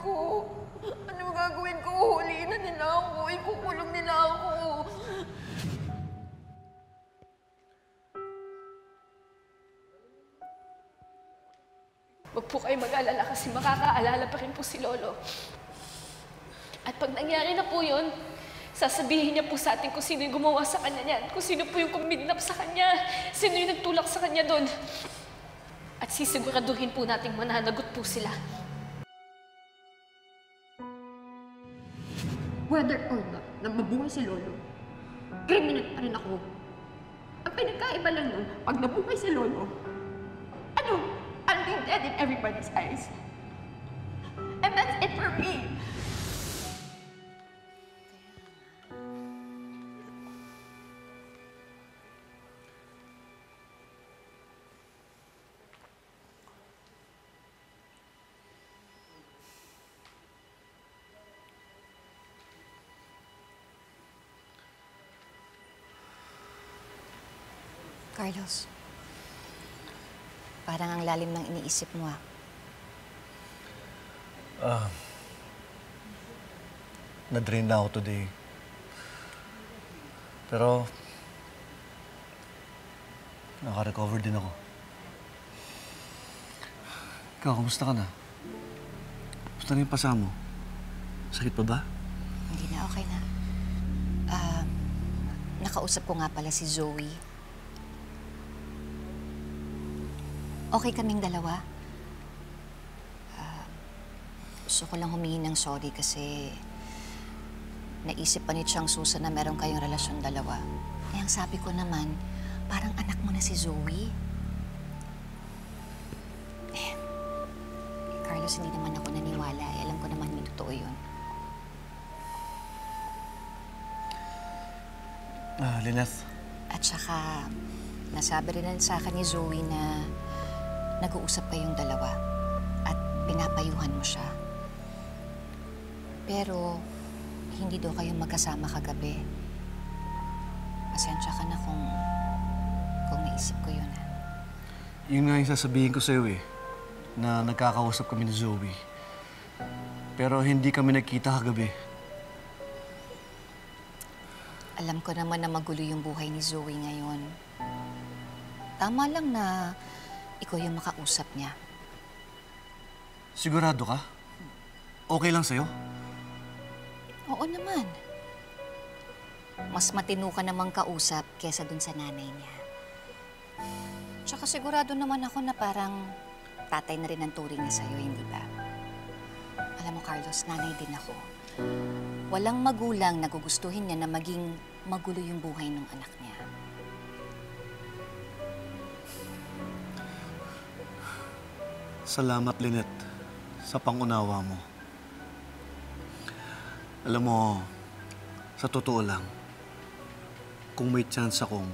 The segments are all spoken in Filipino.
ko? Ano gagawin ko? Huliin na nila ako. Ikukulong nila ako. Huwag po kayo mag-alala kasi makakaalala pa rin po si Lolo. At pag nangyari na po yun, sasabihin niya po sa atin kung sino yung gumawa sa kanya niyan, kung sino po yung kumidnap sa kanya, sino yung nagtulak sa kanya doon. At sisiguraduhin po nating mananagot po sila. Whether or not na mabuhay si Lolo, criminal pa rin ako. Ang pinagkaiba lang nun, pag nabuhay si Lolo, ano? I'll be dead in everybody's eyes. And that's it for me. Carlos, parang ang lalim ng iniisip mo, Na-drain na ako today. Pero, naka-recover din ako. Ikaw, kumusta ka na? Kumusta na yung pasa mo? Sakit pa ba? Hindi na, okay na. Nakausap ko nga pala si Zoe. Okay kaming dalawa. Gusto ko lang humingi ng sorry kasi naisip pa ni Chang Susan na meron kayong relasyon dalawa. Eh, ang sabi ko naman, parang anak mo na si Zoe. Carlos, hindi naman ako naniwala. Alam ko naman hindi totoo yun. Lynette. At saka, nasabi rin sa akin ni Zoe na nag-uusap kayong dalawa at pinapayuhan mo siya. Pero, hindi daw kayong magkasama kagabi. Pasensya ka na kung naisip ko yun, Yun nga yung sasabihin ko sa'yo na nagkakausap kami ni Zoe. Pero hindi kami nagkita kagabi. Alam ko naman na magulo yung buhay ni Zoe ngayon. Tama lang na ikaw yung makausap niya. Sigurado ka? Okay lang sa'yo? Oo naman. Mas matino ka namang kausap kesa dun sa nanay niya. Tsaka sigurado naman ako na parang tatay na rin ang turing niya sa'yo, hindi ba? Alam mo, Carlos, nanay din ako. Walang magulang na gugustuhin niya na maging magulo yung buhay ng anak niya. Salamat, Lynette, sa pangunawa mo. Alam mo, sa totoo lang, kung may chance akong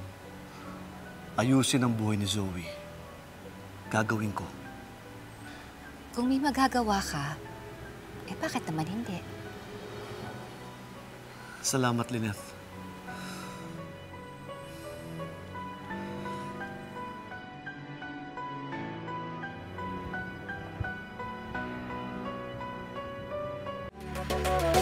ayusin ang buhay ni Zoe, gagawin ko. Kung may magagawa ka, bakit naman hindi? Salamat, Lynette. Thank you.